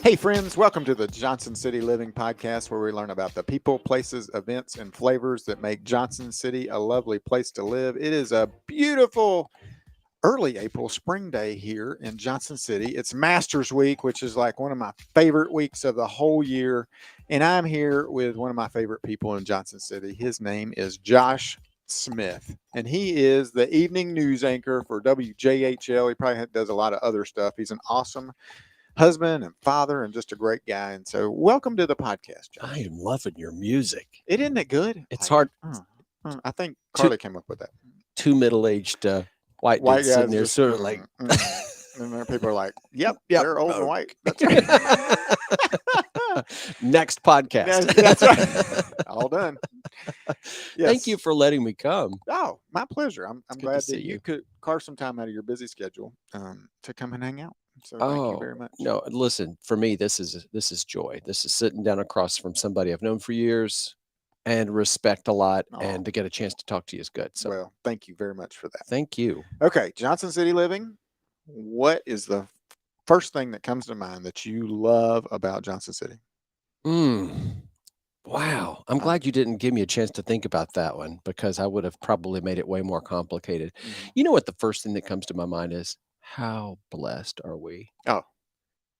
Hey, friends, welcome to the Johnson City Living Podcast, where we learn about the people, places, events, and flavors that make Johnson City a lovely place to live. It is a beautiful early April spring day here in Johnson City. It's Masters Week, which is like one of my favorite weeks of the whole year. And I'm here with one of my favorite people in Johnson City. His name is Josh Smith, and he is the evening news anchor for WJHL. He probably does a lot of other stuff. He's an awesome husband and father and just a great guy. And so welcome to the podcast, Josh. I am loving your music. Isn't it good? It's hard. I think Carly came up with that. Two middle-aged white dudes sitting there just, sort of like. And then people are like, yep, Yep. they're old and white. That's right. Next podcast. That's right. All done. Yes. Thank you for letting me come. Oh, my pleasure. I'm good glad to see that you you. could carve some time out of your busy schedule to come and hang out. So thank you very much. No, listen, for me, this is joy. This is sitting down across from somebody I've known for years and respect a lot, and to get a chance to talk to you is good. So, well, thank you very much for that. thank you. Okay, Johnson City Living. What is the first thing that comes to mind that you love about Johnson City? Wow. I'm glad you didn't give me a chance to think about that one, because I would have probably made it way more complicated. You know what the first thing that comes to my mind is? How blessed are we? Oh.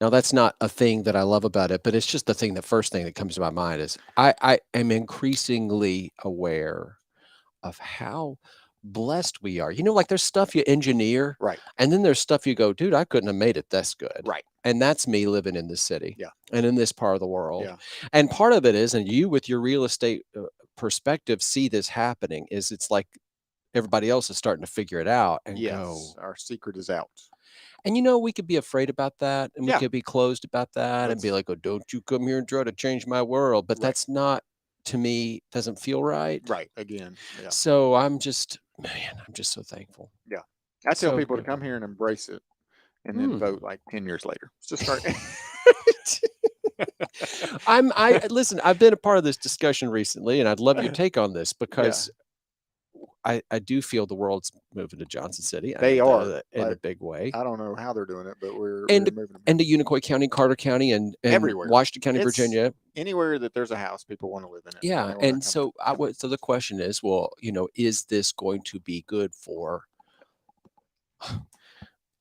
Now, that's not a thing that I love about it, but it's just the first thing that comes to my mind is I am increasingly aware of how blessed we are. Like there's stuff you engineer, right? And then there's stuff you go, dude, I couldn't have made it this good, right? And that's me living in this city, yeah, and in this part of the world, yeah. And part of it is, and you with your real estate perspective see this happening, is it's like everybody else is starting to figure it out and go, our secret is out. And we could be afraid about that, and we could be closed about that, and be like, oh, don't you come here and try to change my world. But that's not, to me, doesn't feel right. Right. Again. Yeah. So I'm just so thankful. Yeah. I tell people to come here and embrace it, and then vote like 10 years later. Just start. Listen, I've been a part of this discussion recently, and I'd love your take on this, because I do feel the world's moving to Johnson City. They are in a big way. I don't know how they're doing it, but we're moving them. And to Unicoi County, Carter County, and everywhere, Washington County, Virginia. Anywhere that there's a house, people want to live in it. Yeah, and so so the question is, well, is this going to be good for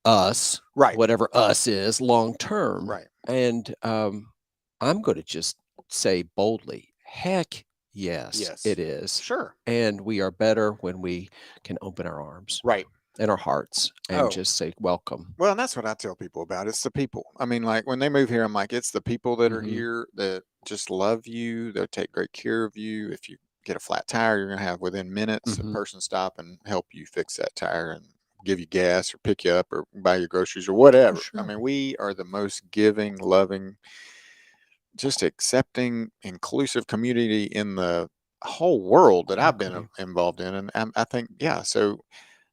us, right? Whatever us is long term, right? And I'm going to just say boldly, heck yes, it is. Sure. And we are better when we can open our arms, right, and our hearts, and just say welcome. Well, and that's what I tell people about. It's the people. I mean, like when they move here, I'm like, it's the people that are here that just love you. They'll take great care of you. If you get a flat tire, you're going to have within minutes a person stop and help you fix that tire and give you gas or pick you up or buy your groceries or whatever. Sure. I mean, we are the most giving, loving, just accepting, inclusive community in the whole world that I've been involved in. And I think, so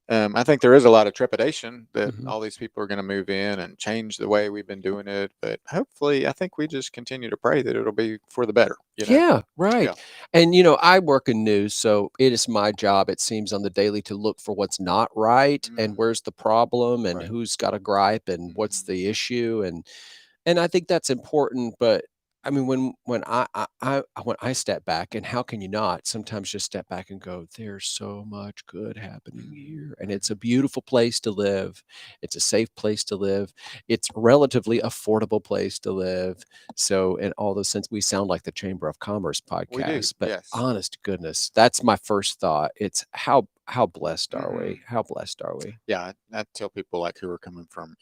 I think there is a lot of trepidation that all these people are going to move in and change the way we've been doing it. But hopefully, I think we just continue to pray that it'll be for the better. Yeah, right. Yeah. And, I work in news, so it is my job, it seems, on the daily to look for what's not right and where's the problem and who's got a gripe and what's the issue. And I think that's important. But I mean, when I step back, and how can you not sometimes just step back and go, there's so much good happening here, and it's a beautiful place to live. It's a safe place to live. It's a relatively affordable place to live. So in all those sense, we sound like the Chamber of Commerce podcast, but honest to goodness, that's my first thought. It's how blessed are we? How blessed are we? Yeah, I tell people like who are coming from,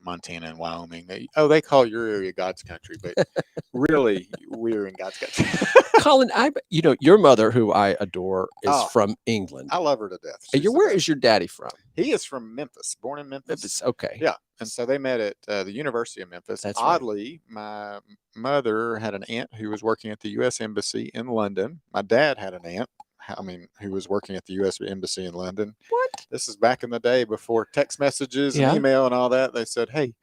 Montana and Wyoming, they call your area God's country, but really we're in God's country. Colin, your mother, who I adore, is from England. I love her to death. Where is your daddy from? He is from Memphis, born in Memphis. Okay. Yeah. And so they met at the University of Memphis. That's Oddly, my mother had an aunt who was working at the U.S. Embassy in London. My dad had an aunt, who was working at the U.S. Embassy in London. What? This is back in the day before text messages and email and all that. They said, hey,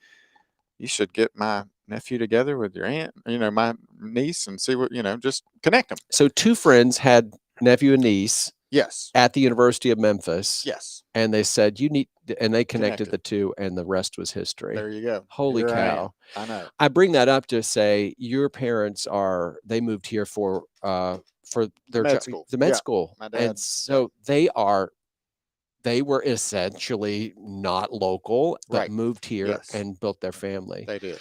you should get my nephew together with your aunt, my niece, and see what, just connect them. So two friends had nephew and niece. Yes. at the University of Memphis, Yes. and they said, "You need," and they connected Connected. the 2, and the rest was history. There you go. Holy Here I am. cow. I know. I bring that up to say your parents they moved here for their Med school. the med Yeah. school, My and dad. Yeah. so they were essentially not local, but Right. moved here Yes. and built their family. They did.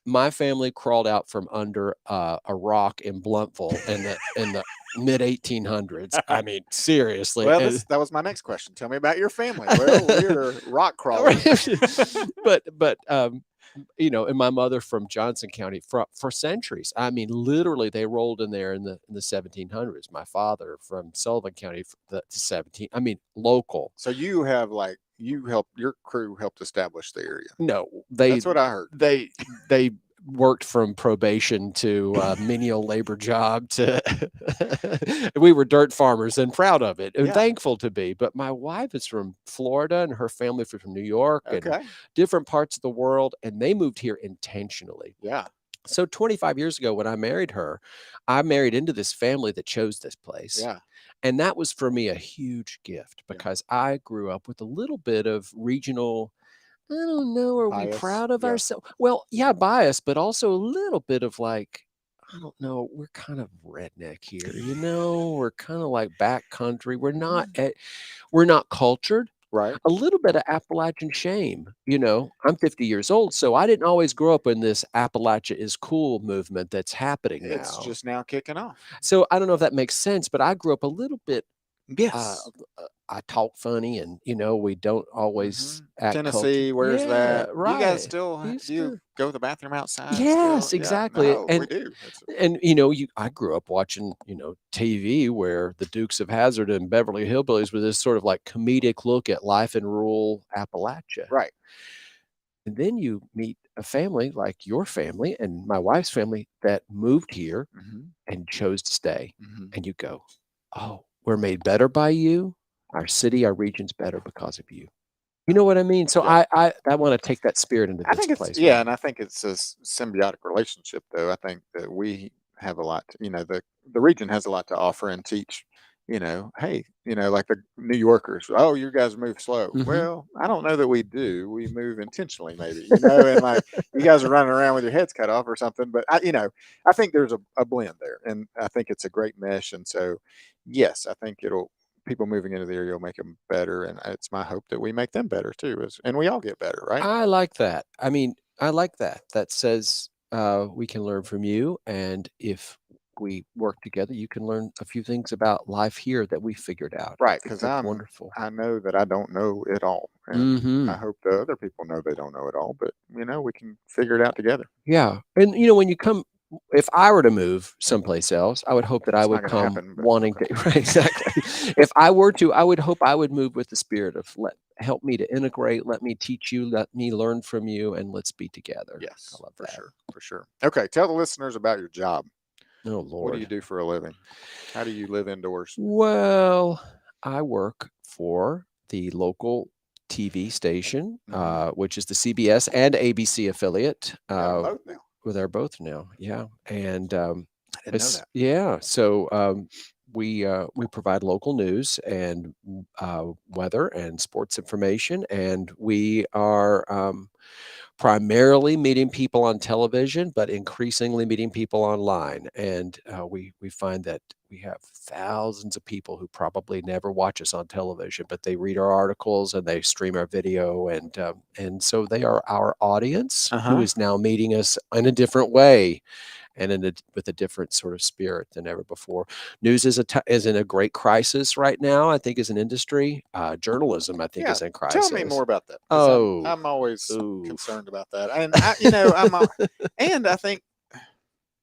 My family crawled out from under a rock in Blountville in the mid 1800s. I mean, seriously. Well, that was my next question. Tell me about your family. Well, we're rock crawlers. But and my mother from Johnson County for centuries. I mean, literally, they rolled in there in the 1700s. My father from Sullivan County for the 17. I mean, local. So you have you helped your crew helped establish the area. No, That's what I heard. they worked from probation to menial labor job to we were dirt farmers and proud of it and Yeah. thankful to be. But my wife is from Florida and her family from New York and Okay. different parts of the world, and they moved here intentionally. Yeah. So 25 years ago when I married her, I married into this family that chose this place. Yeah. And that was for me a huge gift Yeah. because I grew up with a little bit of regional, I don't know, are we Bias. proud of Yeah. ourselves? Well, yeah, bias, but also a little bit of like, I don't know, we're kind of redneck here, we're kind of like backcountry. Mhm. We're not cultured. Right. A little bit of Appalachian shame. I'm 50 years old, so I didn't always grow up in this Appalachia is cool movement that's happening It's now. just now kicking off. So I don't know if that makes sense, but I grew up a little bit uh, Yes. I talk funny and, we don't always Mhm. act cultured. Tennessee, where's Yeah, that? Do you guys right. still do Used you to. go to the bathroom outside still? Yes, Yeah. exactly. No, we And do. It's and I grew up watching, TV where the Dukes of Hazzard and Beverly Hillbillies were this sort of like comedic look at life in rural Appalachia. right. And then you meet a family like your family and my wife's family that moved here Mhm. and chose to stay. Mhm. And you go, "Oh, we're made better by you. Our city, our region's better because of you." You know what I mean? So Yeah. I wanna take that spirit into I this think it's place with yeah, and me. I think it's a symbiotic relationship, though. I think that we have a lot. The region has a lot to offer and teach. Hey, like the New Yorkers. Oh, you guys move slow. Mhm. Well, I don't know that we do. We move intentionally, maybe. And like you guys are running around with your heads cut off or something. But I think there's a blend there, and I think it's a great mesh. And so, yes, I think it'll people moving into the area will make them better, and it's my hope that we make them better too, and we all get better, right? I like that. I mean, I like that. That says, we can learn from you, and if we work together, you can learn a few things about life here that we figured out. I Right, think because that's wonderful. I know that I don't know it all, and I Mhm. hope the other people know they don't know it all, but, we can figure it out together. Yeah, and, when you come if I were to move someplace else, I would hope that I It's not would gonna come happen, but wanting okay. to right, exactly. If I were to, I would hope I would move with the spirit of help me to integrate, let me teach you, let me learn from you, and let's be together. I Yes, love for that. sure, for sure. Okay, tell the listeners about your job. Oh, What do you Lord. do for a living? How do you live indoors? Well, I work for the local TV station, Mhm. which is the CBS and ABC affiliate. You got them both now. Well, they're both now, yeah, and, I didn't know it's that. yeah, so, we provide local news and, weather and sports information, and we are, primarily meeting people on television, but increasingly meeting people online. And we find that we have thousands of people who probably never watch us on television, but they read our articles and they stream our video, and so they are our audience who Uh-huh. is now meeting us in a different way and with a different sort of spirit than ever before. News is in a great crisis right now. I think as an industry, journalism I think Yeah, is in tell me more crisis. about that because Oh, I'm always oof. concerned about that, and and I think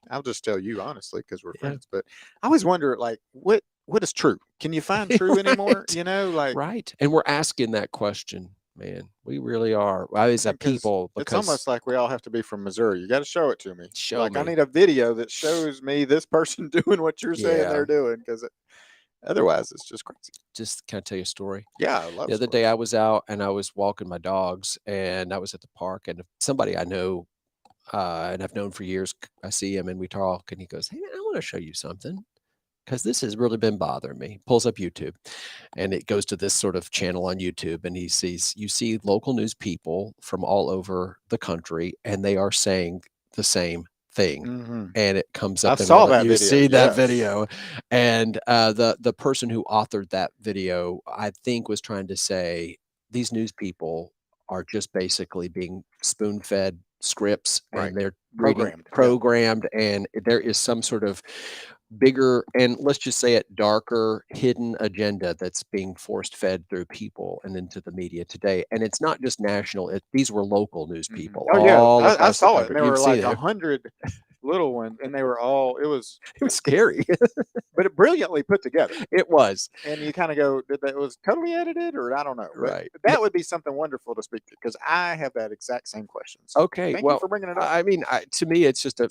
I'll just tell you honestly because we're Yeah. friends, but I always wonder like what is true? Can you find true anymore? Right, Like right, and we're asking that question, man. We really are. As a because people, it's because almost like we all have to be from Missouri. You got to show it to me. show Like I me. need a video that shows me this person doing what you're saying Yeah, they're doing because otherwise it's just crazy. just can I tell you a story? Yeah, I love The other day stories. I was out and I was walking my dogs and I was at the park and somebody I know, and I've known for years, I see him and we talk and he goes, "Hey, man, I wanna show you something." because this has really been bothering me. Pulls up YouTube, and it goes to this sort of channel on YouTube, and you see local news people from all over the country, and they are saying the same thing. And it comes I up in saw one of that you video. see that Yes. video, and the person who authored that video, I think, was trying to say these news people are just basically being spoon-fed scripts, Right. and they're reading Programmed. Yeah. programmed, and there is some sort of bigger, and let's just say it, darker hidden agenda that's being forced fed through people and into the media today. And it's not just national, these were local news people Oh yeah, all I across the saw it, and country. there You've were seen like it. 100 little ones, and they were all. It was It was scary. but it brilliantly put together. It was. And you kind of go, did that was totally edited, or I don't know, but Right. that would be something wonderful to speak to because I have that exact same question. So Okay, thank you well, for bringing it up. I mean, to me, it's just and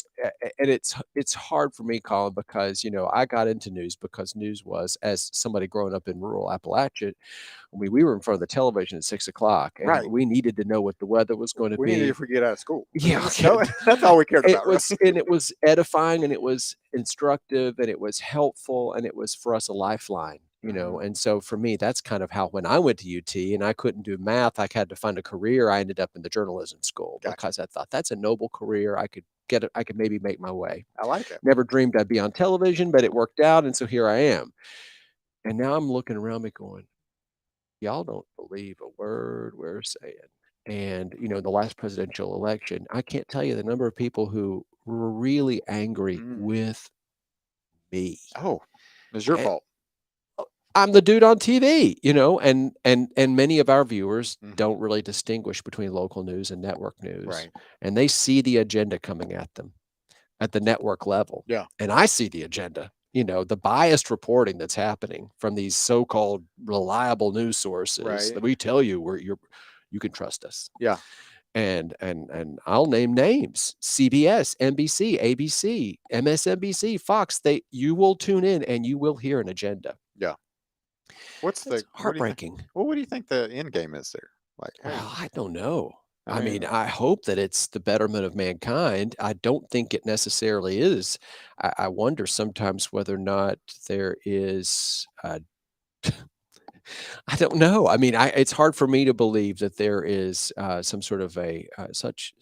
it's hard for me, Colin, because I got into news because news was, as somebody growing up in rural Appalachia, we were in front of the television at 6 o'clock, and Right. we needed to know what the weather was going to We needed be. to get out of school. Yeah, No, that's all we cared it about, right? was, and it was edifying, and it was instructive, and it was helpful, and it was for us a lifeline. And so for me, that's kind of how, when I went to UT and I couldn't do math, I had to find a career. I ended up in the journalism school Gotcha. because I thought that's a noble career. I could get it. I could maybe make my way. I like it. Never dreamed I'd be on television, but it worked out, and so here I am. And now I'm looking around me going, y'all don't believe a word we're saying. And, the last presidential election, I can't tell you the number of people who were really angry with me. Oh, it's your And fault. I'm the dude on TV, and many of our viewers don't really distinguish between local news and network news. Right. And they see the agenda coming at them at the network level. Yeah. And I see the agenda, the biased reporting that's happening from these so-called reliable news sources Right. that we tell you you can trust us. Yeah. And I'll name names: CBS, NBC, ABC, MSNBC, Fox. You will tune in and you will hear an agenda. Yeah. It's heartbreaking. What do you think the end game is there? Like, hey, Well, I don't know. I mean, mean, I hope that it's the betterment of mankind. I don't think it necessarily is. I wonder sometimes whether or not there is, I don't know. I mean, it's hard for me to believe that there is some sort of such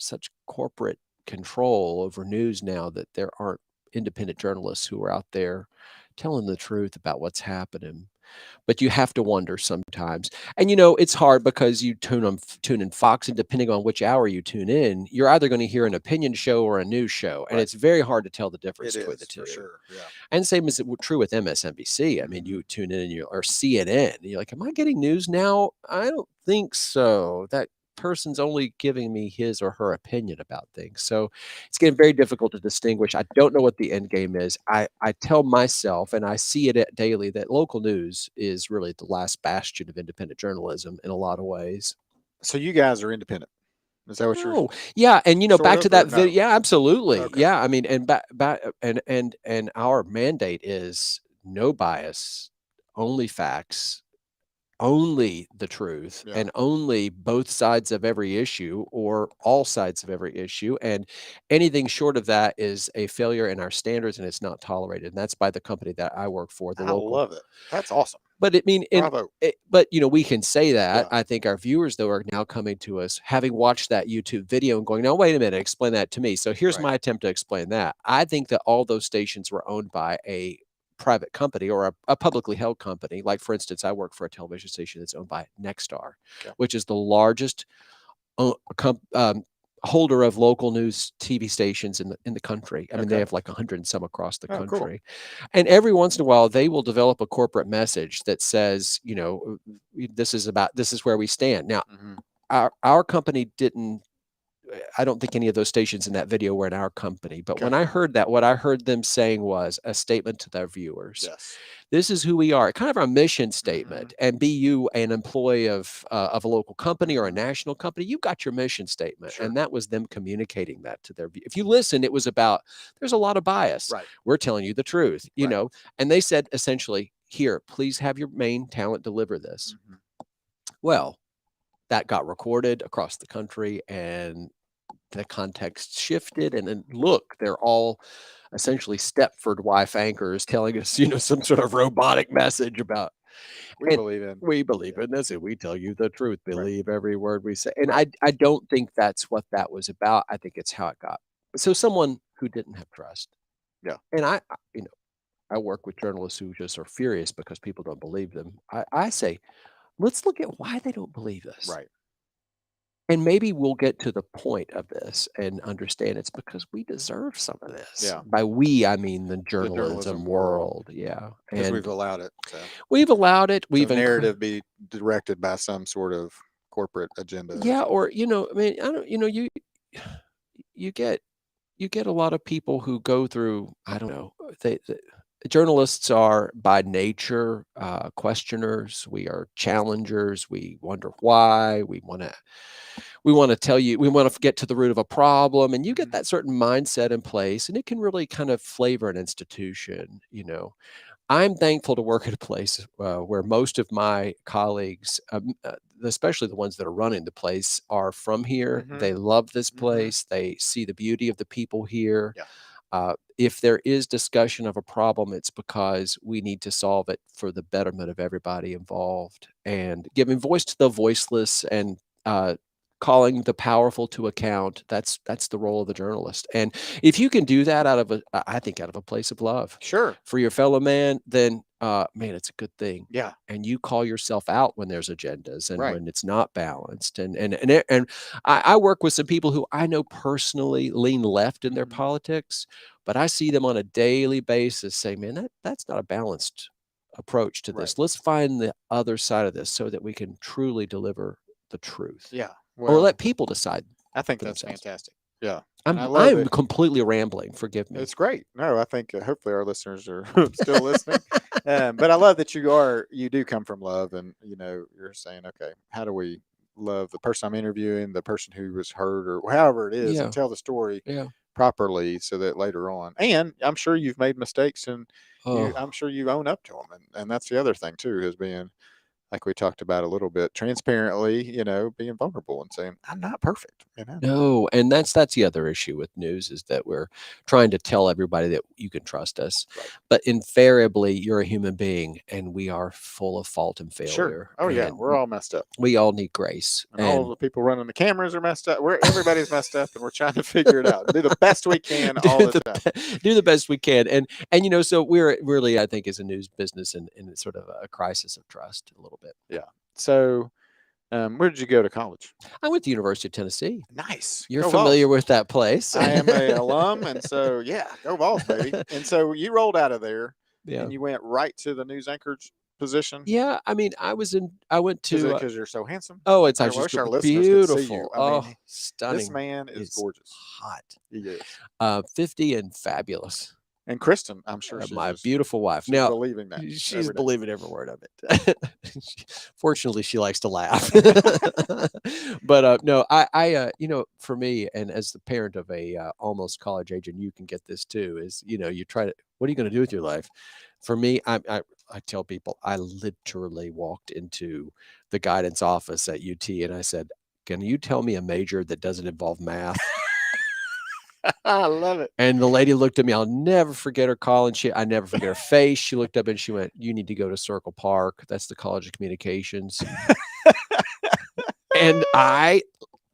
corporate control over news now that there aren't independent journalists who are out there telling the truth about what's happening. But you have to wonder sometimes. And it's hard because you tune in Fox, and depending on which hour you tune in, you're either going to hear an opinion show or a news show. And Right. it's very hard to tell the difference it between is the two. for sure. Yeah. And same is true with MSNBC. I mean, you tune in or CNN, and you're like, am I getting news now? I don't think so. That person's only giving me his or her opinion about things. So it's getting very difficult to distinguish. I don't know what the end game is. I tell myself, and I see it daily, that local news is really the last bastion of independent journalism in a lot of ways. So you guys are independent. Is that what you're? No, yeah, and back to that video. No? Yeah, absolutely. Okay. Yeah, I mean, and back and our mandate is no bias, only facts, only the truth, Yeah. and only both sides of every issue or all sides of every issue. And anything short of that is a failure in our standards, and it's not tolerated. And that's by the company that I work for, the I local. love it. That's awesome. But Bravo. but we can say that. Yeah. I think our viewers, though, are now coming to us having watched that YouTube video and going, "No, wait a minute, explain that to me." So here's my attempt to explain that. I think that all those stations were owned by a private company or a publicly held company. Like, for instance, I work for a television station that's owned by Nexstar, which is the largest holder of local news TV stations in the country. I mean, they have like 100 and some across the country. Cool. And every once in a while, they will develop a corporate message that says, this is where we stand. Now, our company didn't. I don't think any of those stations in that video were in our company. But when I heard that, what I heard them saying was a statement to their viewers. Yes. This is who we are, kind of our mission statement. And be you an employee of a local company or a national company, you've got your mission statement. Sure. And that was them communicating that to their view. If you listen, it was about, there's a lot of bias. Right. We're telling you the truth, and they said essentially, here, please have your main talent deliver this. Well, that got recorded across the country, and the context shifted, and then look, they're all essentially Stepford wife anchors telling us, some sort of robotic message about We and believe in. we believe Yeah. in this, and we tell you the truth. Right. Believe every word we say. And Right. I don't think that's what that was about. I think it's how it got. So someone who didn't have trust. Yeah. And I work with journalists who just are furious because people don't believe them. I say, let's look at why they don't believe us. Right. And maybe we'll get to the point of this and understand it's because we deserve some of this. Yeah. By we, I mean the The journalism journalism world, world. Yeah. because we've And allowed it we've allowed it. to We've narrative be directed by some sort of corporate agenda or yeah, something. or I mean, I don't you get you get a lot of people who go through, I don't know, journalists are by nature questioners. We are challengers. We wonder why. We want to tell you. We want to get to the root of a problem, and you get Mhm. that certain mindset in place, and it can really kind of flavor an institution. I'm thankful to work at a place where most of my colleagues, especially the ones that are running the place, are from here. Mhm. They love this Mhm. place. They see the beauty of the people here. Yeah. If there is discussion of a problem, it's because we need to solve it for the betterment of everybody involved and giving voice to the voiceless and calling the powerful to account. That's the role of the journalist. And if you can do that I think out of a place of love Sure. for your fellow man, then man, it's a good thing. Yeah. And you call yourself out when there's agendas and Right. when it's not balanced. And I work with some people who I know personally lean left in their Mhm. politics, but I see them on a daily basis say, man, that's not a balanced approach to Right. this. Let's find the other side of this so that we can truly deliver the truth Yeah. or let Well, people decide I think for that's themselves. fantastic. Yeah. And I I'm love I'm that. completely rambling. Forgive me. It's great. No, I think hopefully our listeners are still listening. But I love that you do come from love, and you're saying, okay, how do we love the person I'm interviewing, the person who was hurt, or however it is, and Yeah. tell the story Yeah. properly so that later on, and I'm sure you've made mistakes, and I'm Oh, sure you own up to them, and that's the other thing too, is being, like we talked about a little bit, transparently, being vulnerable and saying, I'm not perfect. no, and that's the other issue with news is that we're trying to tell everybody that you can trust us, Right. but invariably, you're a human being, and we are full of fault and Sure. failure, Oh yeah, and we're all messed up. we all need grace, And all and the people running the cameras are messed up. Everybody's messed up, and we're trying to figure it out. Do the best we can do all the the time. do the best we can, and so we're really, I think, as a news business in sort of a crisis of trust a little bit. Yeah. So, where did you go to college? I went to University of Tennessee. Nice. You're Go familiar Vols. with that place. I am a alum, and so yeah, go Vols, baby. And so you rolled out of there, Yeah. and you went right to the news anchorage position Yeah, I mean, I went to, because you're so handsome. oh, it's I actually wish our listeners could see you. beautiful. I Oh, mean, this stunning. man is It's gorgeous. hot. He is. 50 and fabulous. And Kristen, I'm sure My beautiful wife. she's Now, believing that she's every day. believing every word of it. Fortunately, she likes to laugh. But, no, for me, and as the parent of a, almost college age, and you can get this too, is, you try to what are you gonna do with your life? For me, I tell people, I literally walked into the guidance office at UT, and I said, "Can you tell me a major that doesn't involve math?" I love it. And the lady looked at me. I'll never forget her, Colin. I never forget her face. She looked up and she went, "You need to go to Circle Park. That's the College of Communications." And I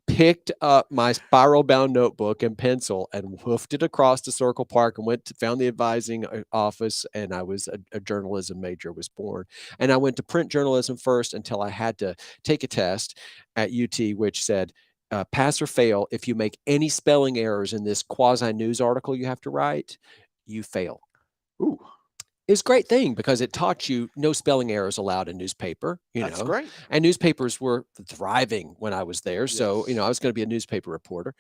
picked up my spiral bound notebook and pencil and hoofed it across to Circle Park and found the advising office. And I was a journalism major, was born. And I went to print journalism first until I had to take a test at UT, which said, pass or fail. If you make any spelling errors in this quasi news article you have to write, you fail. Ooh, It's a great thing because it taught you no spelling errors allowed in newspaper, that's great. and newspapers were thriving when I was there. So, Yes. I was going to be a newspaper reporter,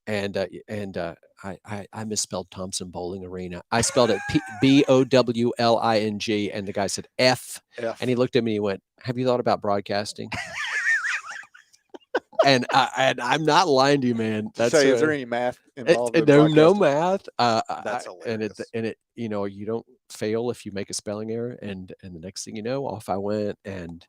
and I misspelled Thompson Bowling Arena. I spelled it Bowling, and the guy said F, F. and he looked at me and he went, "Have you thought about broadcasting?" And I'm not lying to you, man. Did you That's say, is there any math involved in no broadcasting? math. That's And it hilarious. you don't fail if you make a spelling error. And the next thing you know, off I went, and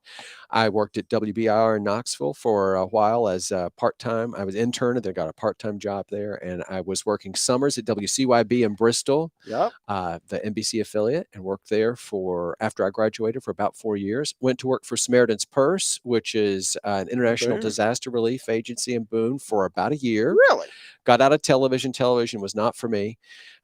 I worked at WBIR in Knoxville for a while as a part-time. I was intern and then got a part-time job there, and I was working summers at WCYB in Bristol, Yep. the NBC affiliate, and worked there for after I graduated for about 4 years. Went to work for Samaritan's Purse, which is an international Boone. disaster relief agency in Boone, for about a year. Really? Got out of television. Television was not for me.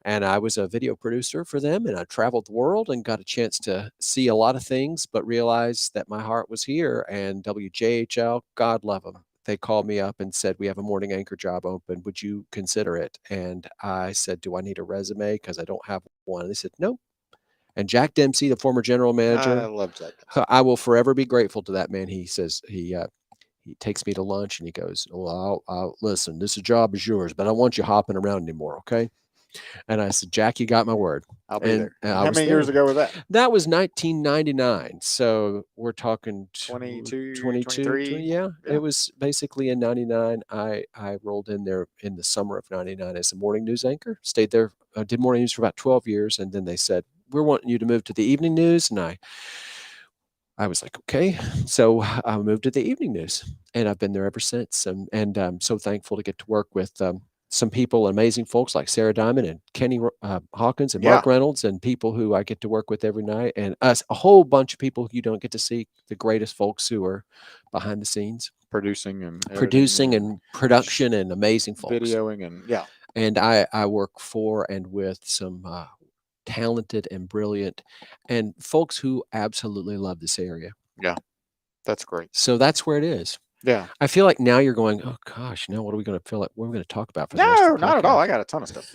And I was a video producer for them, and I traveled the world and got a chance to see a lot of things, but realized that my heart was here. And WJHL, God love them, they called me up and said, "We have a morning anchor job open. Would you consider it?" And I said, "Do I need a resume? Because I don't have one." And they said, "No." And Jack Dempsey, the former general I manager, love Jack. I will forever be grateful to that man. He says he takes me to lunch and he goes, "Well, I'll listen. This job is yours, but I don't want you hopping around anymore, okay?" And I said, "Jack, you got my word." I'll be there. And I How was many there. years ago was that? That was 1999. So we're talking 22, 22, 23? yeah. Yeah. It was basically in 99. I rolled in there in the summer of 99 as a morning news anchor, stayed there, did morning news for about 12 years. And then they said, "We're wanting you to move to the evening news." And I was like, "Okay." So I moved to the evening news, and I've been there ever since. And I'm so thankful to get to work with some people, amazing folks like Sarah Diamond and Kenny Hawkins and Yeah. Mark Reynolds, and people who I get to work with every night, and us, a whole bunch of people who you don't get to see, the greatest folks who are behind the scenes, Producing and producing editing and production, and amazing and folks. videoing and yeah. And I work for and with some talented and brilliant and folks who absolutely love this area. Yeah. That's great. So that's where it is. Yeah. I feel like now you're going, "Oh gosh, now what are we going to feel like? What are we going to talk about for the rest No, of the not at all. I got a ton of stuff.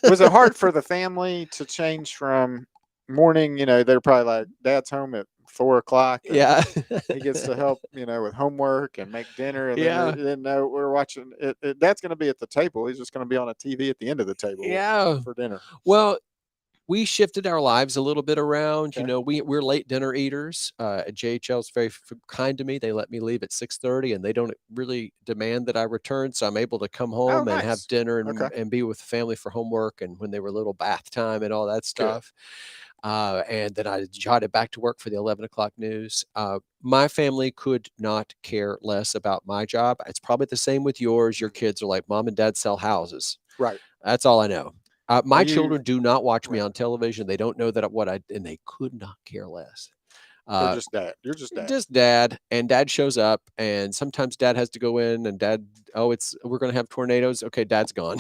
Was it hard for the family to change from morning? They're probably like, Dad's home at 4 o'clock. And Yeah. he gets to help, with homework and make dinner. And Yeah. then no, we're watching it. Dad's going to be at the table. He's just going to be on a TV at the end of the table Yeah. for dinner. Well, we shifted our lives a little bit around. Okay. We're late dinner eaters. JHL is very kind to me. They let me leave at 6:30, and they don't really demand that I return, so I'm able to come Oh, home and have nice. dinner Okay. and be with the family for homework, and when they were little, bath time and all that stuff. And then I jotted back to work for the 11 o'clock news. My family could not care less about my job. It's probably the same with yours. Your kids are like, "Mom and Dad sell houses." Right. That's all I know. My Are you children do not watch me right? on television. They don't know that and they could not care less. They're Uh, just dad. You're just dad. just Dad, and Dad shows up, and sometimes Dad has to go in, and Dad, "Oh, we're going to have tornadoes." Okay, Dad's gone.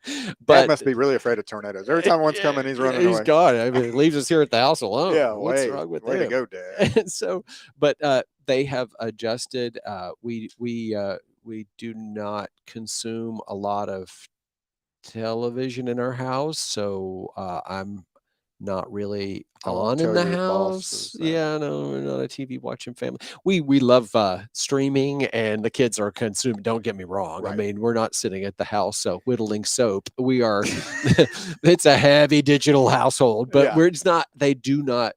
Dad But must be really afraid of tornadoes. Every time one's coming, he's running he's away. gone. I mean, he leaves us here at the house alone. Yeah, What's wrong with way to him? go, Dad. And so, but they have adjusted. We do not consume a lot of television in our house, so I'm not really Don't on in tell the your house. bosses that. Yeah, no, we're not a TV watching family. We love streaming, and the kids are consuming. Don't get me wrong. I Right. mean, we're not sitting at the house whittling soap. We are. It's a heavy digital household, but Yeah. we're it's not. They do not.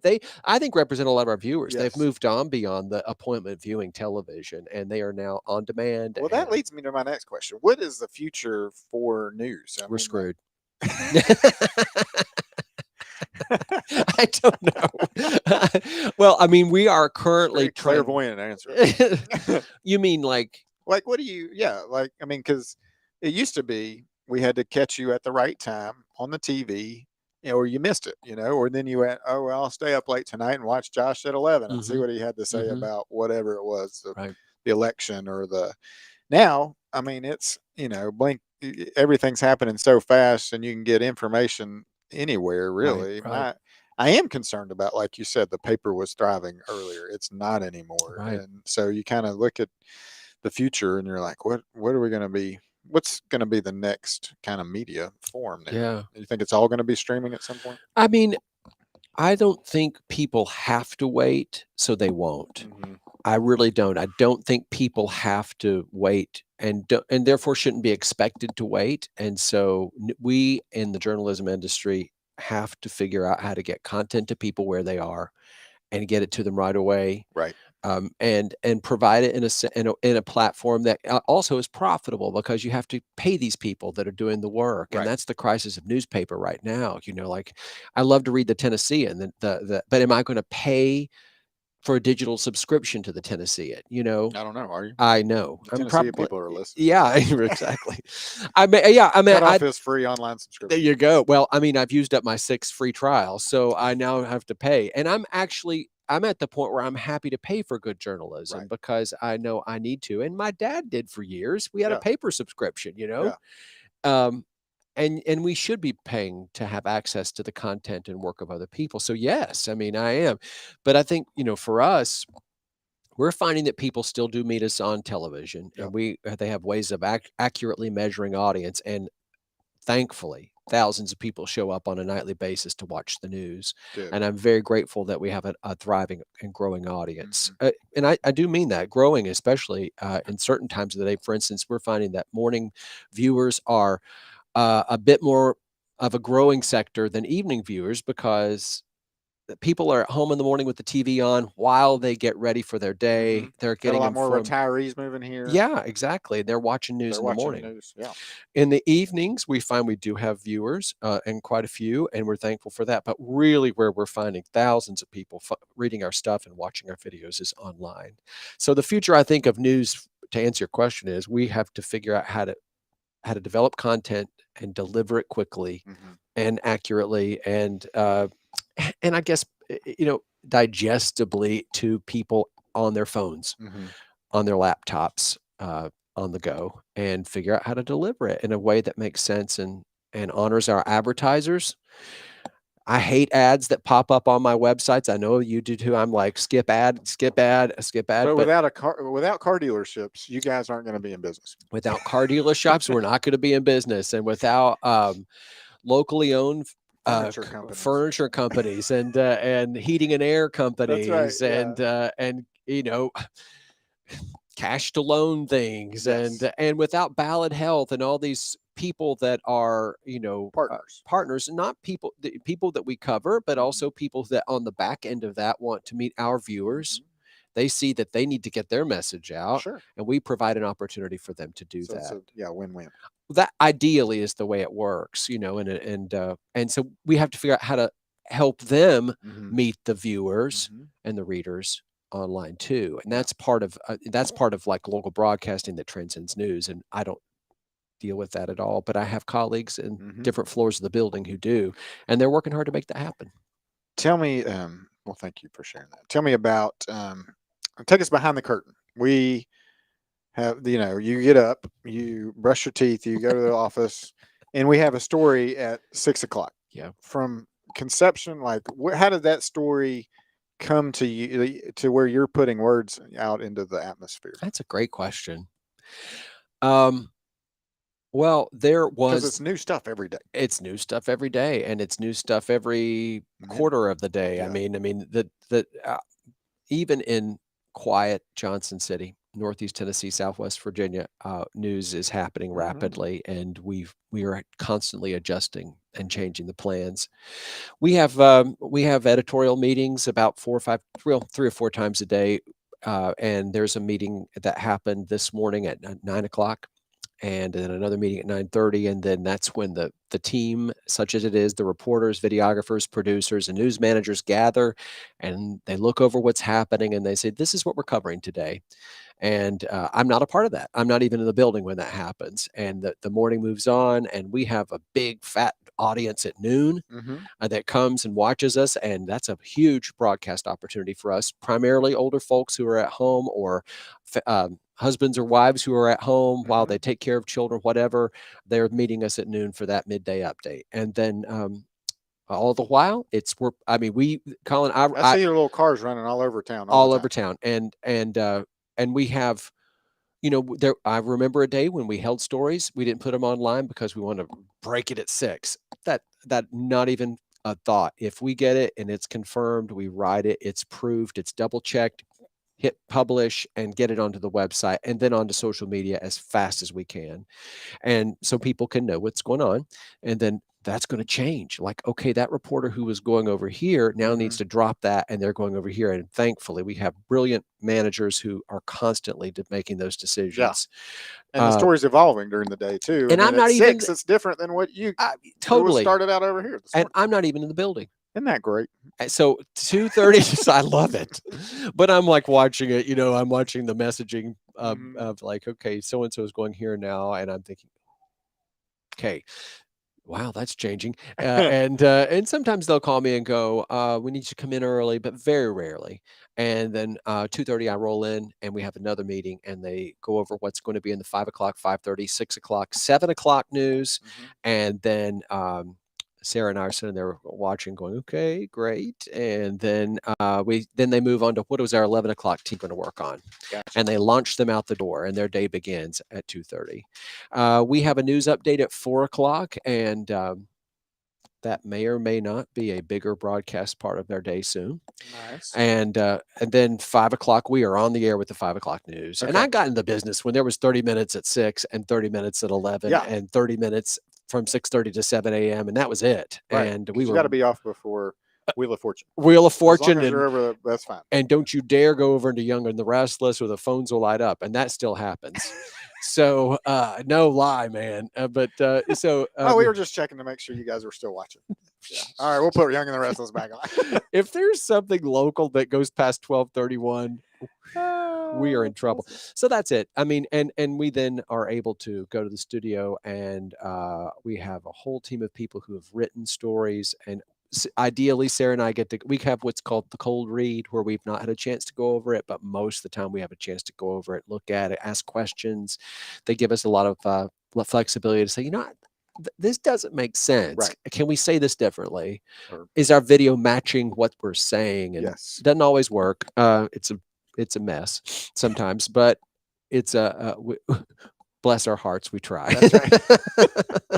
They, I think, represent a lot of our viewers. They've Yes. moved on beyond the appointment viewing television, and they are now on demand. Well, that And leads me to my next question. What is the future for news? we're screwed. Like, I don't know. Well, I mean, we are currently very clairvoyant answer. You mean like Like, what do you? Yeah, like because it used to be we had to catch you at the right time on the TV, or you missed it, or then you went, oh, well, I'll stay up late tonight and watch Josh at 11 and see Mhm, what he had to say mhm, about whatever it was, right. the election or the. Now, it's blink. Everything's happening so fast, and you can get information anywhere. Right, Really, right, I am concerned about, like you said, the paper was thriving earlier. It's not anymore, right. and so you kind of look at the future and you're like, what are we going to be? What's going to be the next kind of media form now? Yeah. You think it's all going to be streaming at some point? I mean, I don't think people have to wait, so they won't. Hmm. I really don't. I don't think people have to wait and therefore shouldn't be expected to wait. And so we in the journalism industry have to figure out how to get content to people where they are and get it to them right away. Right. and provide it in a platform that also is profitable, because you have to pay these people that are doing the work, and Right. that's the crisis of newspaper right now. Like, I love to read the Tennessean, but am I going to pay for a digital subscription to the Tennessean? I don't know. Are you? I know. The I'm Tennessee probably people are listening. yeah, exactly. I mean, Cut off his free online there subscription. you go. Well, I mean, I've used up my 6 free trials, so I now have to pay. And I'm at the point where I'm happy to pay for good journalism Right. because I know I need to. And my dad did for years. We had a Yeah. paper subscription, Yeah. Um, and we should be paying to have access to the content and work of other people. So yes, I mean, I am. But I think, for us, we're finding that people still do meet us on television, Yep. and they have ways of accurately measuring audience. And thankfully, thousands of people show up on a nightly basis to watch the news, Good. and I'm very grateful that we have a thriving and growing audience. Hmm. And I do mean that, growing, especially in certain times of the day. For instance, we're finding that morning viewers are a bit more of a growing sector than evening viewers, because people are at home in the morning with the TV on while they get ready for their Hmm. day. They're Got a getting lot more informed. retirees moving here. Yeah, exactly. They're watching news They're in the watching the morning. news. Yeah. In the evenings, we find we do have viewers, and quite a few, and we're thankful for that. But really, where we're finding thousands of people reading our stuff and watching our videos is online. So the future, I think, of news, to answer your question, is we have to figure out how to develop content and deliver it quickly Hmm. and accurately, and I guess digestibly to people on their phones, Hmm. on their laptops, on the go, and figure out how to deliver it in a way that makes sense and honors our advertisers. I hate ads that pop up on my websites. I know you do too. I'm like, skip ad, skip ad, skip ad. But But without car dealerships, you guys aren't going to be in business. without car dealer shops, we're not going to be in business. And without locally owned Furniture companies. furniture companies and heating and air That's right. companies Yeah. and cash to loan things, Yes. and without Ballad Health and all these people that are Partners. partners, not people that we cover, but Hmm. also people that on the back end of that want to meet our viewers. Hmm. They see that they need to get their message out, Sure. and we provide an opportunity for them to do So it's that. a win-win. That ideally is the way it works, and so we have to figure out how to help them Hmm. meet the viewers Hmm. and the readers online too. And Yeah. that's part of like local broadcasting that transcends news. And I don't deal with that at all, but I have colleagues in Hmm. different floors of the building who do, and they're working hard to make that happen. Tell me. Well, thank you for sharing that. Tell me about. Take us behind the curtain. We have, you get up, you brush your teeth, you go to the office, and we have a story at 6 o'clock. Yeah, From conception, like how did that story come to you to where you're putting words out into the atmosphere? that's a great question. um well, there Because was it's new stuff every day. it's new stuff every day, and it's new stuff every Minute. quarter of the day. I Yeah. mean, the even in quiet Johnson City, Northeast Tennessee, Southwest Virginia, news is happening Hmm. rapidly, and we are constantly adjusting and Hmm. changing the plans. We have editorial meetings about 3 or 4 times a day, and there's a meeting that happened this morning at 9 o'clock, and then another meeting at 9:30, and then that's when the team, such as it is, the reporters, videographers, producers, and news managers gather, and they look over what's happening, and they say, "This is what we're covering today." And I'm not a part of that. I'm not even in the building when that happens. And the morning moves on, and we have a big fat audience at noon Hmm. that comes and watches us, and that's a huge broadcast opportunity for us. Primarily older folks who are at home, or husbands or wives who are at home while Hmm. they take care of children, whatever. They're meeting us at noon for that midday update, and then all the while, I mean, Colin, I see your little cars running all over town all the all over time. town, and we have, there. I remember a day when we held stories. We didn't put them online because we wanted to break it at 6. That not even a thought. If we get it and it's confirmed, we write it. It's proved. It's double checked. hit publish and get it onto the website and then onto social media as fast as we can. And so people can know what's going on. And then that's going to change. Like, okay, that reporter who was going over here now needs to drop that and they're going over here. And thankfully, we have brilliant managers who are constantly making those Yeah. decisions. And the story's evolving during the day too. And then I'm not at even 6, it's different than what it was totally. started out over here this And morning. I'm not even in the building. Isn't that great? So 2:30, I love it. But I'm like watching it, I'm watching the messaging of like, okay, so and so is going here now, and I'm thinking, okay, wow, that's changing. And sometimes they'll call me and go, we need you to come in early, but very rarely. And then 2:30, I roll in and we have another meeting and they go over what's going to be in the 5 o'clock, 5:30, 6 o'clock, 7 o'clock news. And then Sarah and I are sitting there watching, going, okay, great. And then they move on to what was our 11 o'clock team going to work on. Gotcha. And they launch them out the door and their day begins at 2:30. We have a news update at 4 o'clock, and that may or may not be a bigger broadcast part of their day soon. Nice. And then 5 o'clock, we are on the air with the 5 o'clock news. Okay. And I got in the business when there was 30 minutes at 6 and 30 minutes at 11 and 30 minutes from 6:30 to 7 a.m. And that was it. Right. And we got to be off before Wheel of Fortune. Wheel of Fortune. As long as you're over, that's fine. And don't you dare go over into Young and the Restless or the phones will light up. And that still happens. So no lie, man. We were just checking to make sure you guys were still watching. Yeah. All right, we'll put Young and the Restless back on. If there's something local that goes past 12:31, we are in trouble. So that's it. I mean, and we then are able to go to the studio, and we have a whole team of people who have written stories. And ideally, Sarah and I we have what's called the cold read, where we've not had a chance to go over it, but most of the time we have a chance to go over it, look at it, ask questions. They give us a lot of flexibility to say, this doesn't make sense. Right. Can we say this differently? Is our video matching what we're saying? And it doesn't always work. It's a mess sometimes, but it's bless our hearts, we try. That's right.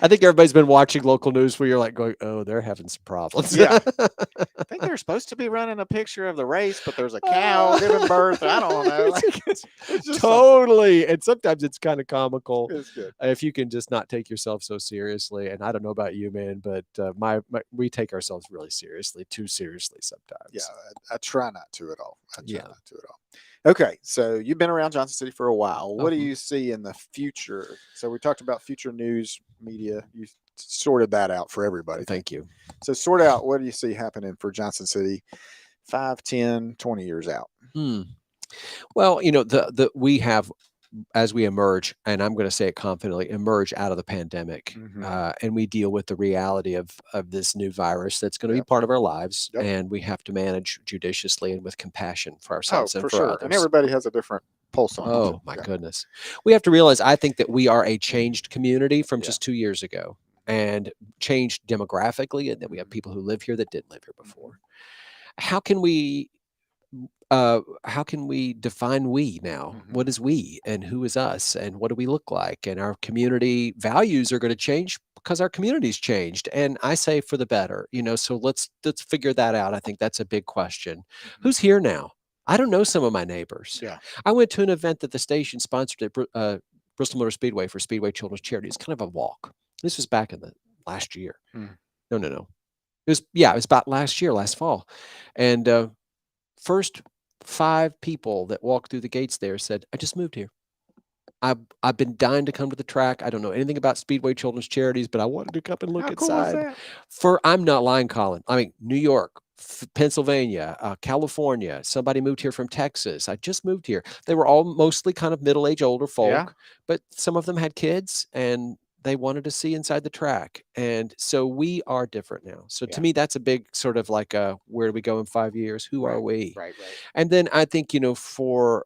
I think everybody's been watching local news where you're like going, oh, they're having some problems. Yeah. I think they're supposed to be running a picture of the race, but there's a cow giving birth. I don't know. It's totally. Something. And sometimes it's kind of comical. It's good. If you can just not take yourself so seriously. And I don't know about you, man, but we take ourselves really seriously, too seriously sometimes. Yeah, I try not to at all. Okay, so you've been around Johnson City for a while. What do you see in the future? So we talked about future news media. You sorted that out for everybody. Thank you. So sort out, what do you see happening for Johnson City 5, 10, 20 years out? Well, we have, as we emerge, and I'm going to say it confidently, emerge out of the pandemic, and we deal with the reality of this new virus that's going to be part of our lives, and we have to manage judiciously and with compassion for ourselves and for others. And everybody has a different pulse on it. Oh, my goodness. We have to realize, I think, that we are a changed community from just 2 years ago, and changed demographically, and that we have people who live here that didn't live here before. How can we define we now? What is we and who is us and what do we look like? And our community values are going to change because our community's changed. And I say for the better, so let's figure that out. I think that's a big question. Who's here now? I don't know some of my neighbors. Yeah. I went to an event that the station sponsored at Bristol Motor Speedway for Speedway Children's Charity. It's kind of a walk. This was back in the last year. No. It was about last fall. And first 5 people that walked through the gates there said, I just moved here. I've been dying to come to the track. I don't know anything about Speedway Children's Charities, but I wanted to come and look inside. I'm not lying, Colin. I mean, New York, Pennsylvania, California. Somebody moved here from Texas. I just moved here. They were all mostly kind of middle-aged, older folk, but some of them had kids and they wanted to see inside the track. And so we are different now. So to me, that's a big sort of like where do we go in 5 years? Who are we? Right. And then I think, for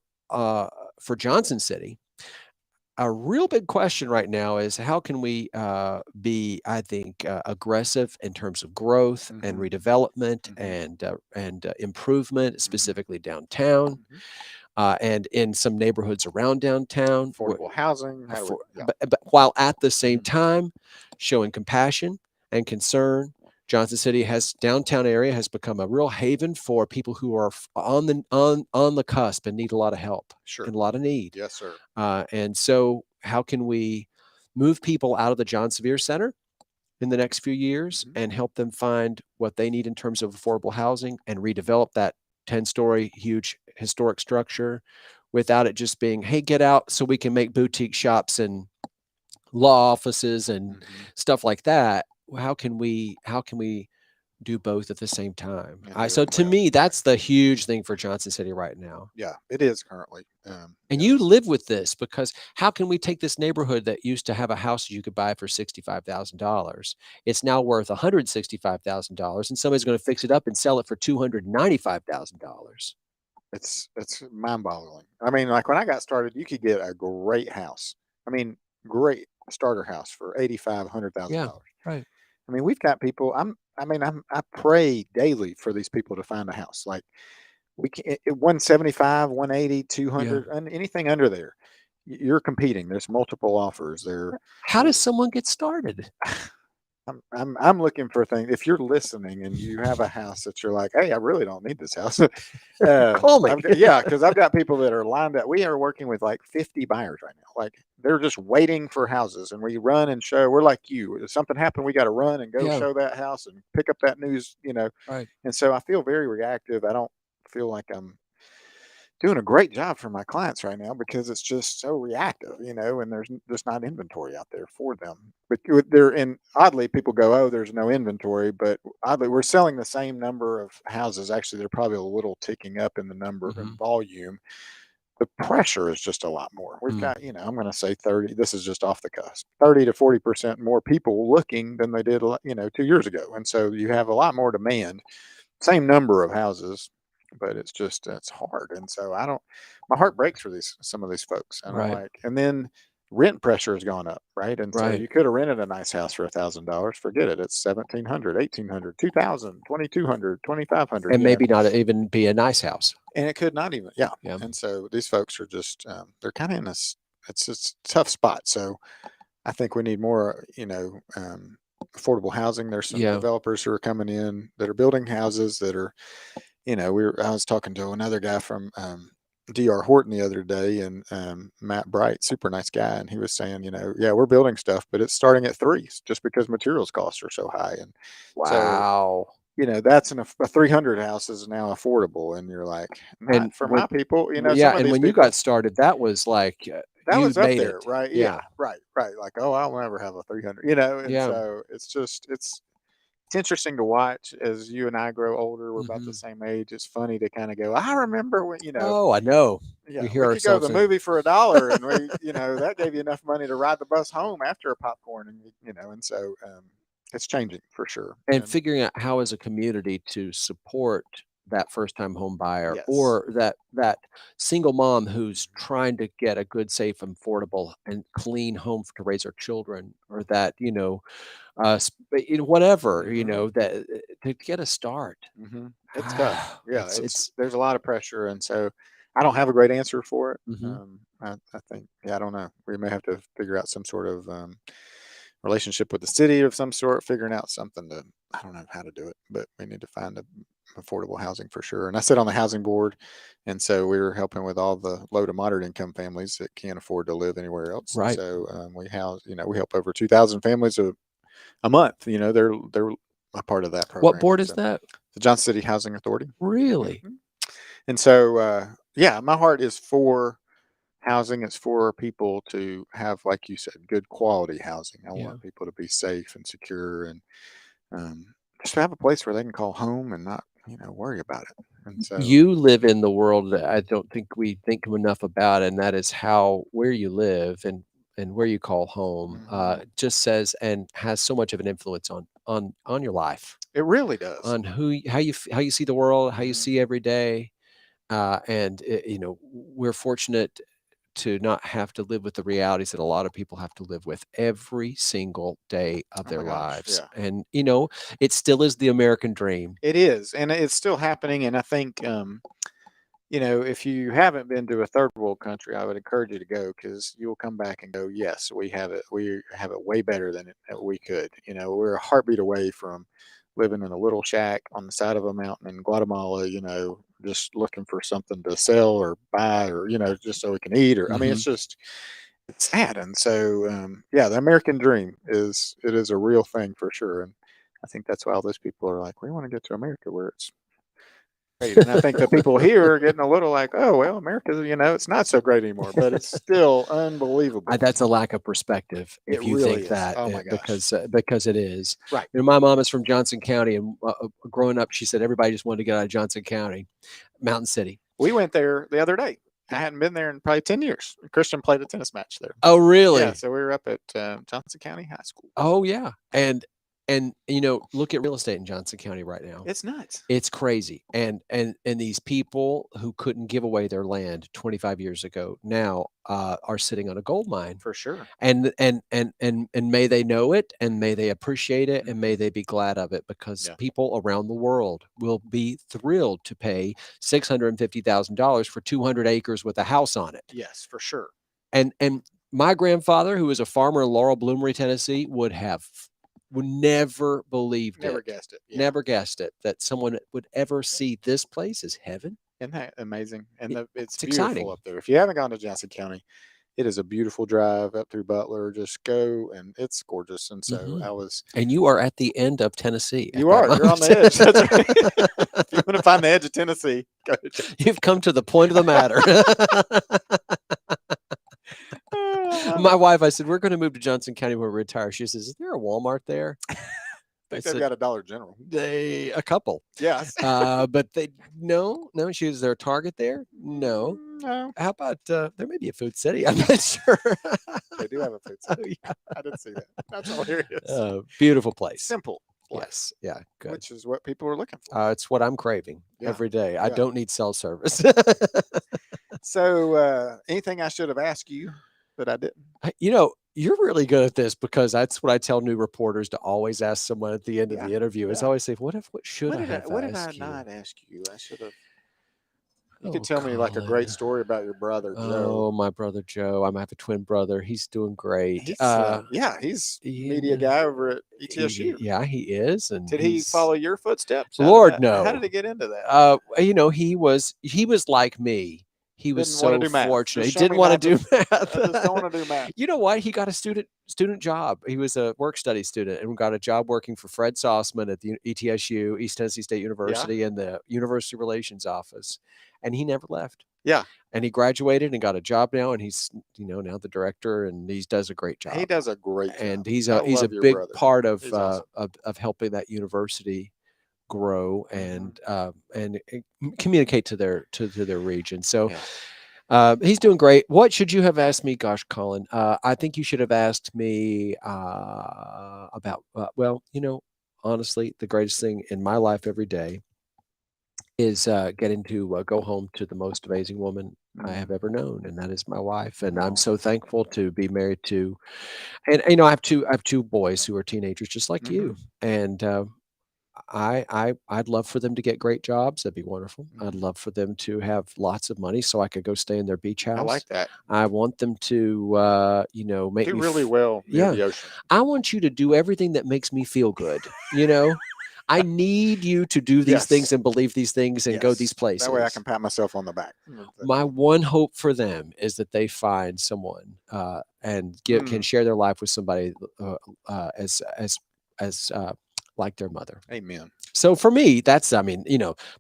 Johnson City, a real big question right now is how can we be, I think, aggressive in terms of growth and redevelopment and improvement, specifically downtown. And in some neighborhoods around downtown, affordable housing, but while at the same time showing compassion and concern Johnson City has downtown area has become a real haven for people who are on the cusp and need a lot of help Sure. and a lot of need. Yes, sir. And so, how can we move people out of the John Sevier Center in the next few years Mhm. and help them find what they need in terms of affordable housing and redevelop that 10-story huge historic structure without it just being, hey, get out so we can make boutique shops and law offices and Mhm. stuff like that. How can we do both at the same time? And do So it to well. me, that's the huge thing for Johnson City right now. Yeah, it is currently. And Yeah, you this live with this because how can we take this neighborhood that used to have a house you could buy for $65,000? It's now worth $165,000, and somebody's going to fix it up and sell it for $295,000. it's mind-boggling. I mean, like when I got started, you could get a great house. I mean, great starter house for 85, Yeah, $100,000. right. I mean, we've got people. I pray daily for these people to find a house. Like we can 175, 180, Yeah. 200, and anything under there. You're competing. There's multiple offers there. How does someone get started? I'm looking for things. If you're listening and you have a house that you're like, hey, I really don't need this house. Call me. Yeah, because I've got people that are lined up. We are working with like 50 buyers right now. Like they're just waiting for houses, and we run and show. We're like you. If something happened, we got to run and go Yeah, show that house and pick up that news. right. And so I feel very reactive. I don't feel like I'm doing a great job for my clients right now because it's just so reactive, and there's just not inventory out there for them. But they're in oddly, people go, "Oh, there's no inventory," but oddly, we're selling the same number of houses. Actually, they're probably a little ticking up in the number and Mhm. volume. The pressure is just a lot more. We've Mm, got, I'm going to say 30. This is just off the cusp. 30 to 40% more people looking than they did, 2 years ago, and so you have a lot more demand, same number of houses, but it's hard. And so I don't my heart breaks for these some of these folks. And I'm right, like, and then rent pressure has gone up, right? And so right. you could have rented a nice house for $1,000. Forget it. It's 1,700, 1,800, 2,000, 2,200, 2,500. And maybe not even be a nice house. And it could not even, yeah. Yeah, And so these folks are just they're kind of in this it's just a tough spot. So I think we need more, affordable housing. There's some yeah. developers who are coming in that are building houses that are, I was talking to another guy from DR Horton the other day, and Matt Bright, super nice guy, and he was saying, yeah, we're building stuff, but it's starting at threes just because materials costs are so high, and so Wow. that's a 300 house is now affordable, and you're like, not And for my people, yeah, some of and these when you got people. started, that was like, That you was up made there, it. right? Yeah, Yeah, right, right. Like, oh, I'll never have a 300, and yeah. so it's interesting to watch as you and I grow older. We're about the Mhm. same age. It's funny to kind of go, I remember when, Oh, I know. yeah, We we hear could go to ourselves the in. movie for $1 and that gave you enough money to ride the bus home after a popcorn, and and so it's changing for sure. And And figuring out how as a community to support that first time home buyer yes. or that single mom who's Mhm. trying to get a good, safe, affordable, and clean home to raise her children, or that, whatever, Mhm. that to get a start. It's tough. Yeah, It's there's a lot of pressure, and so I don't have a great answer for it. mhm. I think, yeah, I don't know. We may have to figure out some sort of relationship with the city of some sort, figuring out something to. I don't know how to do it, but we need to find affordable housing for sure. And I sit on the housing board, and so we were helping with all the low to moderate income families that can't afford to live anywhere else. And Right. so we help over 2,000 families a month. They're a part of that What program, board and is so that? the Johnson City Housing Authority. Really? Mhm. And so, yeah, my heart is for housing. It's for people to have, like you said, good quality housing. I Yeah. want people to be safe and secure, and just have a place where they can call home and not, worry about it. And so, You live in the world that I don't think we think enough about, and that is how where you live and where you call home, mhm, just says and has so much of an influence on your life, it really does. on how you see the world, how you Hmm. see every day, and we're fortunate to not have to live with the realities that a lot of people have to live with every single day of Oh their my gosh, lives, yeah, and it still is the American dream. it is, and it's still happening. And I think, if you haven't been to a third world country, I would encourage you to go because you'll come back and go, yes, we have it. We have it way better than we could. We're a heartbeat away from living in a little shack on the side of a mountain in Guatemala, just looking for something to sell or buy or, just so we can eat or I mean, Mhm. it's sad. And so yeah, the American dream is a real thing for sure. And I think that's why all those people are like, we want to get to America where it's great. And I think the people here are getting a little like, oh well, America, it's not so great anymore, but it's still unbelievable. That's a lack of perspective It if you really think is. that, Oh my gosh. because it is. Right. My mom is from Johnson County, and, growing up, she said everybody just wanted to get out of Johnson County, Mountain City. We went there the other day. I hadn't been there in probably 10 years. Christian played a tennis match there. Oh, Yeah, really? so we were up at Johnson County High School. Oh, yeah, and, look at real estate in Johnson County right now. It's nuts. It's crazy, and these people who couldn't give away their land 25 years ago now, are sitting on a gold mine. For sure. And may they know it, and may they appreciate it, and may Mhm. they be glad of it, because Yeah. people around the world will be thrilled to pay $650,000 for 200 acres with a house on it. Yes, for sure. And my grandfather, who was a farmer in Laurel, Bloomery, Tennessee, would never believed Never it, guessed it. Yeah. never guessed it, that someone would ever see this place as heaven. Isn't that amazing? And it's It's beautiful exciting. up there. If you haven't gone to Johnson County, it is a beautiful drive up through Butler. Just go, and it's gorgeous. And so Mhm. I was. And you are at the end of Tennessee at You that are. You're on the edge. moment. That's right. If you want to find the edge of Tennessee, go to Johnson. You've come to the point of the matter. My wife, I said, we're going to move to Johnson County when we retire. She says, is there a Walmart there? I I think they've said, got a Dollar General. a couple. Yes. But no. She was there a Target there? No. No. How about there may be a Food City? I'm not sure. They do have a food Oh, center. yeah. I didn't see that. That's hilarious. Beautiful place. Simple life, Yes. Yeah. Good. which is what people are looking for. It's what I'm craving Yeah. every day. I Yeah. don't need cell service. So, anything I should have asked you that I didn't? You're really good at this, because that's what I tell new reporters to always ask someone at the end of Yeah. the interview. Is Yeah. always say, what should I have What did I asked you? not ask you? I should have. You Oh, could tell me like a great Colin. story about your brother Joe. Oh, my brother Joe. I have a twin brother. He's doing great. He's he's media Yeah, guy over at ETSU. yeah, he is, and Did he he's follow your footsteps? Lord How did no. he get into that? He was like me. He was Didn't want to so do math. fortunate. Just He show didn't me want to math. do I just don't math. want to do math. You know what? He got a student job. He was a work study student and got a job working for Fred Sossman at the ETSU, East Tennessee State Yeah. University, in the University Relations office, and he never left. Yeah. And he graduated and got a job now, and he's now the director, and he does a great job. He does a great job. And he's I a love your big brother. part of He's awesome. of helping that university grow Mhm. and communicate to their region. So Yeah. he's doing great. What should you have asked me? Gosh, Colin, I think you should have asked me about. Well, honestly, the greatest thing in my life every day is getting to go home to the most amazing woman I have ever known, and that is my wife. And I'm Oh. so thankful to be married to. And I have two boys who are teenagers, just like you. Mhm. And I'd love for them to get great jobs. That'd be wonderful. I'd Mhm. love for them to have lots of money so I could go stay in their beach I like house. that. I want them to, make Do me really well near yeah. the ocean. I want you to do everything that makes me feel good. You know, I need you to do these things Yes. and believe these things and go these Yes. That way I places. can pat myself on the back. My one hope for them is that they find someone and can Mm. share their life with somebody as like their mother. Amen. So for me, that's,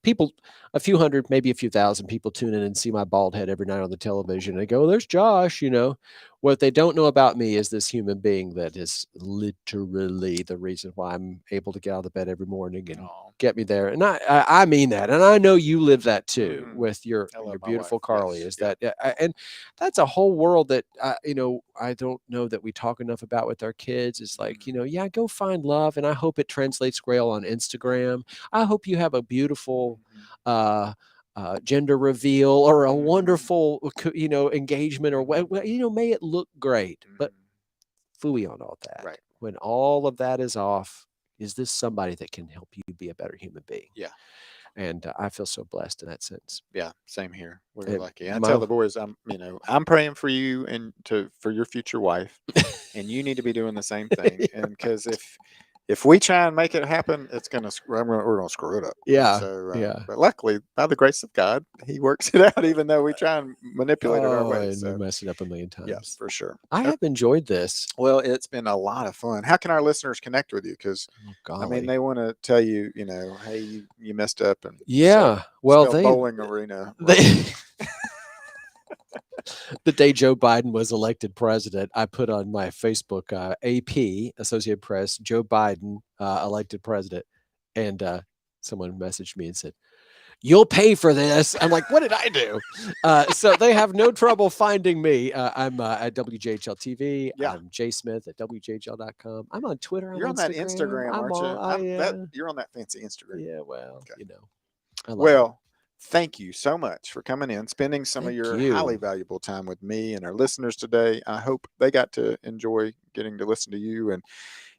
people, a few hundred, maybe a few thousand people tune in and see my bald head every night on the television. And they go, there's Josh. What they don't know about me is this human being that is literally the reason why I'm able to get out of the bed every morning and Oh. get me there. And I mean that. And I know you live that too Mhm. with your I love my beautiful wife. Carly, Yes. is Yeah. that, and that's a whole world that, I don't know that we talk enough about with our kids. It's like, yeah, go find love. And I hope it translates well on Instagram. I hope you have a beautiful, Mhm. gender reveal or a Mhm. wonderful, engagement, or may it look great, but Mhm. phooey on all that. Right. When all of that is off, is this somebody that can help you be a better human being? Yeah. And I feel so blessed in that sense. Yeah. Same here. We're It, lucky. I tell the boys, I'm praying for you and for your future wife, and you need to be doing the same thing. And because if we try and make it happen, we're gonna screw it up. Yeah, So, yeah. but luckily, by the grace of God, He works it out, even though we try and manipulate it our Oh, way. and we So, mess it up a million yes, times. for sure. I have enjoyed this. Well, it's been a lot of fun. How can our listeners connect with you? Because Oh, I mean, golly. they want to tell you, hey, you messed up and Yeah. Well, spelled bowling arena wrong. they the day Joe Biden was elected president, I put on my Facebook, AP, Associated Press, Joe Biden elected president. And someone messaged me and said, "You'll pay for this." I'm like, what did I do? So they have no trouble finding me. I'm at WJHL TV. Yeah. I'm Jay Smith at WJHL.com. I'm on Twitter. I'm You're on on that Instagram. Instagram, I'm aren't all, you? You're on that fancy Instagram. yeah, well, Okay. I love it. Well, thank you so much for coming in, spending some of Thank your you. highly valuable time with me and our listeners today. I hope they got to enjoy getting to listen to you. And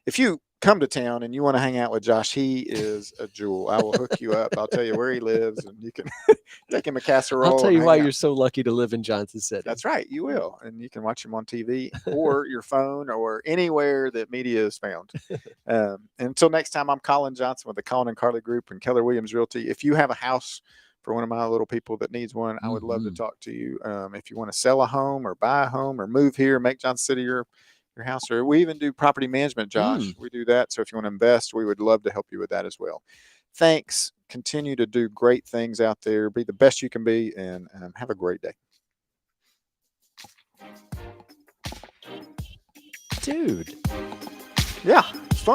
if you come to town and you want to hang out with Josh, he is a jewel. I will hook you up. I'll tell you where he lives, and you can take him a casserole. I'll tell and you hang why out. you're so lucky to live in Johnson City. That's right, you will, and you can watch him on TV or your phone or anywhere that media is found. Until next time, I'm Colin Johnson with the Colin and Carly Group and Keller Williams Realty. If you have a house for one of my little people that needs one, I would love to talk to you. If you want to sell a home or buy a home or move here, make Johnson City your house, or we even do property management, Josh. We do that. So if you want to invest, we would love to help you with that as well. Thanks. Continue to do great things out there. Be the best you can be, and have a great day. Dude. Yeah.